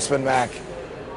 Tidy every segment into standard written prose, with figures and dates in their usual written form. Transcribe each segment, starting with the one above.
Congressman Mack.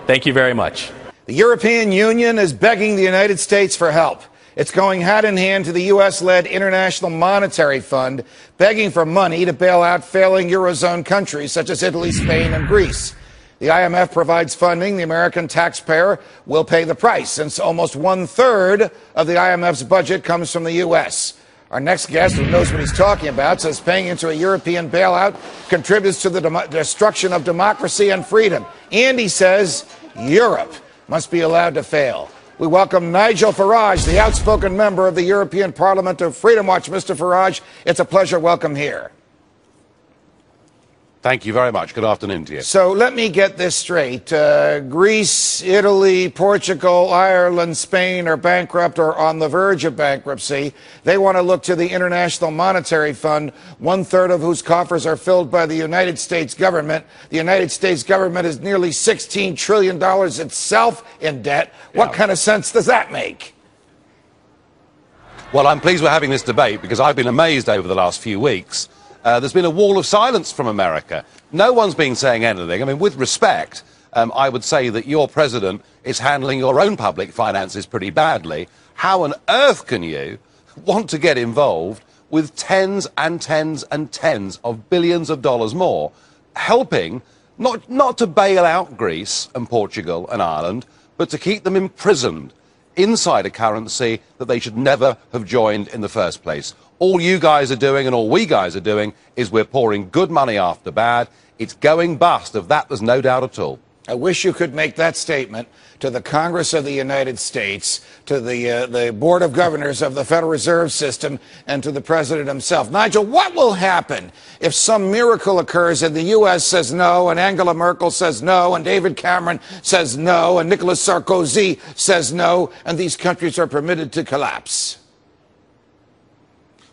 Thank you very much. The European Union is begging the United States for help. It's going hand in hand to the U.S.-led International Monetary Fund, begging for money to bail out failing Eurozone countries such as Italy, Spain, and Greece. The IMF provides funding. The American taxpayer will pay the price, since almost one-third of the IMF's budget comes from the U.S. Our next guest, who knows what he's talking about, says paying into a European bailout contributes to the destruction of democracy and freedom. And he says Europe must be allowed to fail. We welcome Nigel Farage, the outspoken member of the European Parliament of Freedom Watch. Mr. Farage, it's a pleasure. Welcome here. Thank you very much. Good afternoon to you. So let me get this straight. Greece, Italy, Portugal, Ireland, Spain are bankrupt or on the verge of bankruptcy. They want to look to the International Monetary Fund, one-third of whose coffers are filled by the United States government. The United States government is nearly $16 trillion itself in debt. What kind of sense does that make? Well, I'm pleased we're having this debate because I've been amazed over the last few weeks. There's been a wall of silence from America. No one's been saying anything. I mean, with respect, I would say that your president is handling your own public finances pretty badly. How on earth can you want to get involved with tens and tens and tens of billions of dollars more, helping not to bail out Greece and Portugal and Ireland, but to keep them imprisoned inside a currency that they should never have joined in the first place? All you guys are doing and all we guys are doing is we're pouring good money after bad. It's going bust. Of that, there's no doubt at all. I wish you could make that statement to the Congress of the United States, to the Board of Governors of the Federal Reserve System, and to the President himself. Nigel, what will happen if some miracle occurs and the U.S. says no, and Angela Merkel says no, and David Cameron says no, and Nicolas Sarkozy says no, and these countries are permitted to collapse?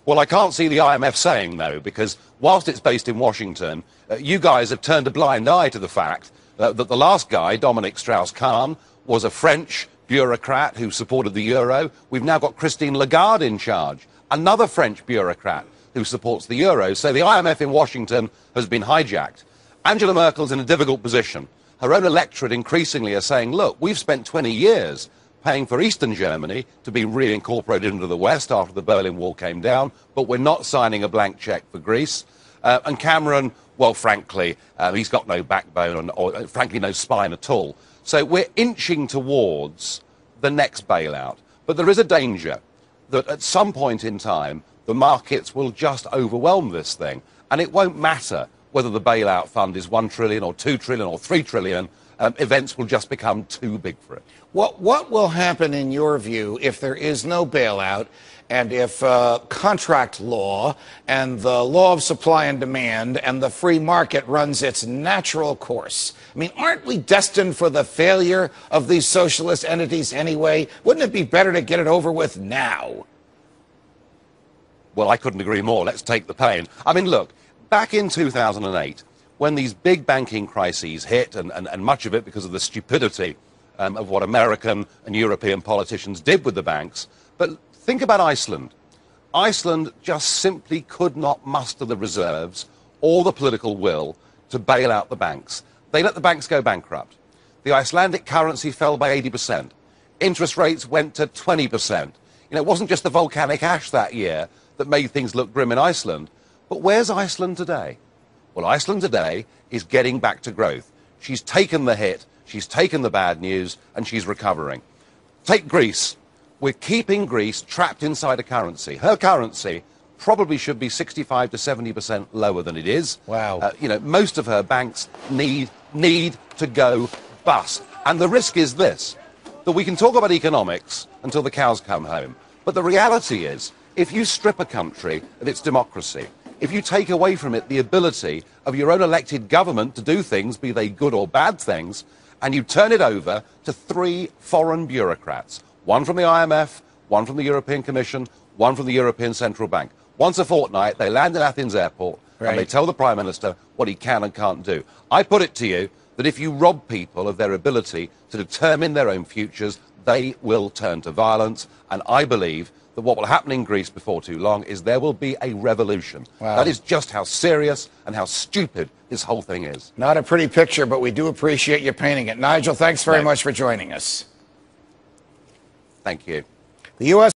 Well, I can't see the IMF saying no, because whilst it's based in Washington, you guys have turned a blind eye to the fact that the last guy, Dominique Strauss-Kahn, was a French bureaucrat who supported the euro. We've now got Christine Lagarde in charge, another French bureaucrat who supports the euro. So the IMF in Washington has been hijacked. Angela Merkel's in a difficult position. Her own electorate increasingly are saying, look, we've spent 20 years paying for Eastern Germany to be reincorporated into the West after the Berlin Wall came down, but we're not signing a blank cheque for Greece. And Cameron, well, frankly, he's got no backbone or frankly, no spine at all. So we're inching towards the next bailout. But there is a danger that at some point in time, the markets will just overwhelm this thing. And it won't matter whether the bailout fund is 1 trillion or 2 trillion or 3 trillion. Events will just become too big for it. What will happen, in your view, if there is no bailout and if contract law and the law of supply and demand and the free market runs its natural course? I mean, aren't we destined for the failure of these socialist entities anyway? Wouldn't it be better to get it over with now? Well, I couldn't agree more. Let's take the pain. I mean, look, back in 2008, when these big banking crises hit, and much of it because of the stupidity of what American and European politicians did with the banks. But think about Iceland. Iceland just simply could not muster the reserves or the political will to bail out the banks. They let the banks go bankrupt. The Icelandic currency fell by 80%. Interest rates went to 20%. You know, it wasn't just the volcanic ash that year that made things look grim in Iceland. But where's Iceland today? Well, Iceland today is getting back to growth. She's taken the hit, she's taken the bad news, and she's recovering. Take Greece. We're keeping Greece trapped inside a currency. Her currency probably should be 65 to 70% lower than it is. Wow. You know, most of her banks need to go bust. And the risk is this, that we can talk about economics until the cows come home. But the reality is, if you strip a country of its democracy, if you take away from it the ability of your own elected government to do things, be they good or bad things, and you turn it over to 3 foreign bureaucrats, one from the IMF, one from the European Commission, one from the European Central Bank. Once a fortnight, they land in Athens airport, and they tell the Prime Minister what he can and can't do. I put it to you that if you rob people of their ability to determine their own futures, they will turn to violence, and I believe that what will happen in Greece before too long is there will be a revolution. Wow. That is just how serious and how stupid this whole thing is. Not a pretty picture, but we do appreciate you painting it. Nigel, thanks very No. much for joining us. Thank you. The U.S.